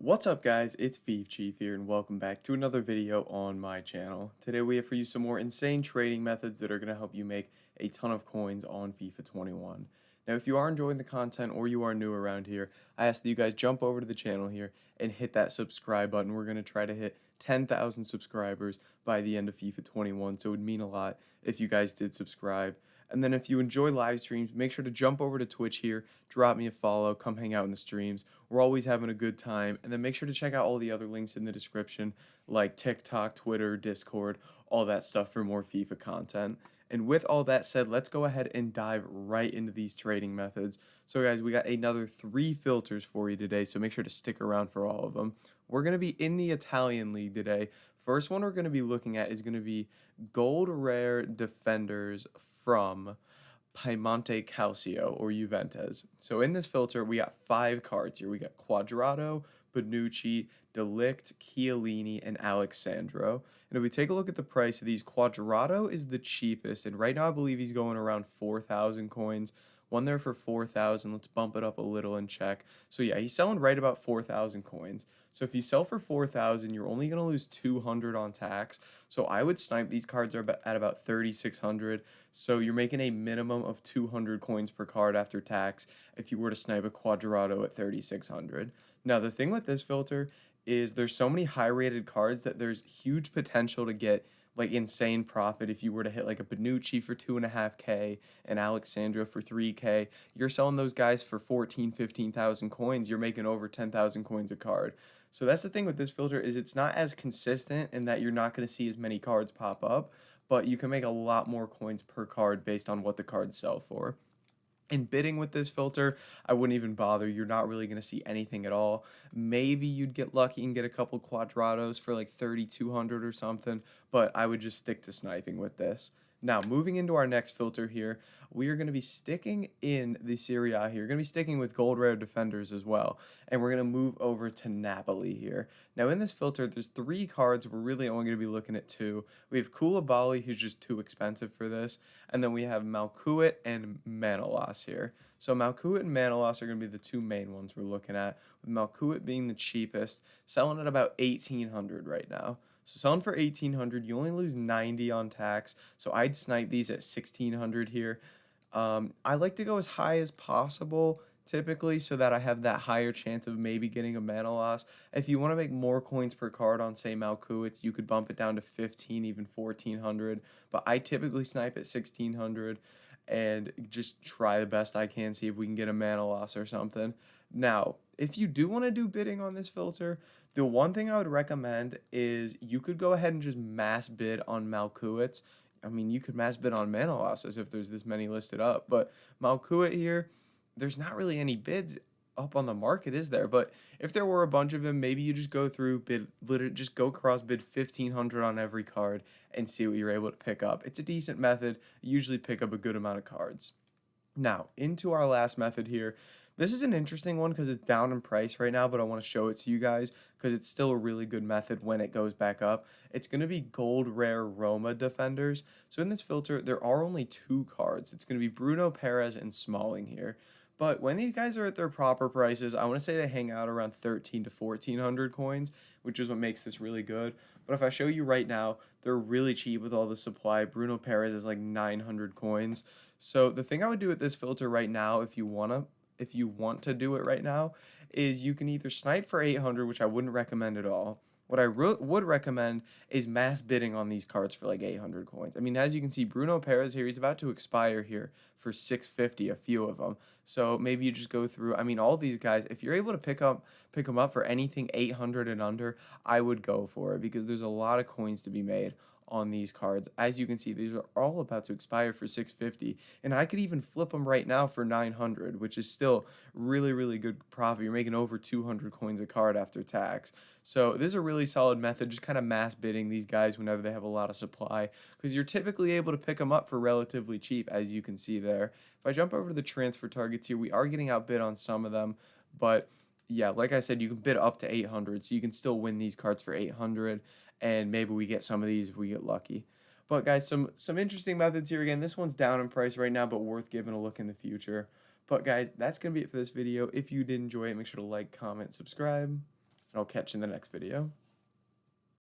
What's up guys, it's Chief here and welcome back to another video on my channel. Today we have for you some more insane trading methods that are going to help you make a ton of coins on FIFA 21. Now if you are enjoying the content or you are new around here, I ask that you guys jump over to the channel here and hit that subscribe button. We're going to try to hit 10,000 subscribers by the end of FIFA 21, so it would mean a lot if you guys did subscribe. And then if you enjoy live streams, make sure to jump over to Twitch here, drop me a follow, come hang out in the streams. We're always having a good time. And then make sure to check out all the other links in the description, like TikTok, Twitter, Discord, all that stuff for more FIFA content. And with all that said, let's go ahead and dive right into these trading methods. So guys, we got another 3 filters for you today, so make sure to stick around for all of them. We're going to be in the Italian league today. First one we're going to be looking at is going to be gold rare defenders from Piemonte Calcio or Juventus. So in this filter, we got 5 cards here. We got Quadrado, Bonucci, Delict, Chiellini, and Alexandro. And if we take a look at the price of these, Quadrado is the cheapest, and right now I believe he's going around 4,000 coins. One there for 4,000. Let's bump it up a little and check. So yeah, he's selling right about 4,000 coins. So if you sell for 4,000, you're only going to lose 200 on tax. So I would snipe these cards are at about 3,600. So you're making a minimum of 200 coins per card after tax if you were to snipe a Quadrado at 3,600. Now the thing with this filter is there's so many high rated cards that there's huge potential to get like insane profit if you were to hit like a Bonucci for 2.5K and Alexandra for 3K. You're selling those guys for 15,000 coins. You're making over 10,000 coins a card. So that's the thing with this filter is it's not as consistent in that you're not going to see as many cards pop up, but you can make a lot more coins per card based on what the cards sell for. In bidding with this filter, I wouldn't even bother. You're not really going to see anything at all. Maybe you'd get lucky and get a couple Quadrados for like 3,200 or something, but I would just stick to sniping with this. Now, moving into our next filter here, we are going to be sticking in the Serie A here. We're going to be sticking with gold rare defenders as well, and we're going to move over to Napoli here. Now, in this filter, there's 3 cards. We're really only going to be looking at 2. We have Koulibaly, who's just too expensive for this, and then we have Malcuit and Manolas here. So Malcuit and Manolas are going to be the 2 main ones we're looking at, with Malcuit being the cheapest, selling at about 1,800 right now. So selling for 1,800, you only lose 90 on tax. So I'd snipe these at 1,600 here. I like to go as high as possible typically so that I have that higher chance of maybe getting a mana loss. If you want to make more coins per card on say Malkuits, you could bump it down to 15, even 1,400. But I typically snipe at 1,600 and just try the best I can, see if we can get a mana loss or something. Now, if you do want to do bidding on this filter, the one thing I would recommend is you could go ahead and just mass bid on Malkuits. I mean, you could mass bid on mana losses if there's this many listed up, but Malkuit here, there's not really any bids up on the market, is there? But if there were a bunch of them, maybe you just go through bid, literally just go cross bid 1,500 on every card and see what you're able to pick up. It's a decent method. You usually pick up a good amount of cards. Now, into our last method here. This is an interesting one because it's down in price right now, but I want to show it to you guys because it's still a really good method when it goes back up. It's going to be gold rare Roma defenders. So in this filter, there are only 2 cards. It's going to be Bruno Perez and Smalling here. But when these guys are at their proper prices, I want to say they hang out around 13 to 1,400 coins, which is what makes this really good. But if I show you right now, they're really cheap with all the supply. Bruno Perez is like 900 coins. So the thing I would do with this filter right now, if you want to do it right now, is you can either snipe for 800, which I wouldn't recommend at all. What I would recommend is mass bidding on these cards for like 800 coins. I mean, as you can see, Bruno Perez here, he's about to expire here for 650, a few of them. So maybe you just go through, I mean, all these guys, if you're able to pick them up for anything 800 and under, I would go for it because there's a lot of coins to be made on these cards. As you can see, these are all about to expire for 650, and I could even flip them right now for 900, which is still really good profit. You're making over 200 coins a card after tax. So this is a really solid method, just kind of mass bidding these guys whenever they have a lot of supply, because you're typically able to pick them up for relatively cheap, as you can see there. If I jump over to the transfer targets here, we are getting outbid on some of them, but yeah, like I said, you can bid up to 800, so you can still win these cards for 800, and maybe we get some of these if we get lucky. But guys, some interesting methods here. Again, this one's down in price right now, but worth giving a look in the future. But guys, that's going to be it for this video. If you did enjoy it, make sure to like, comment, subscribe. and I'll catch you in the next video.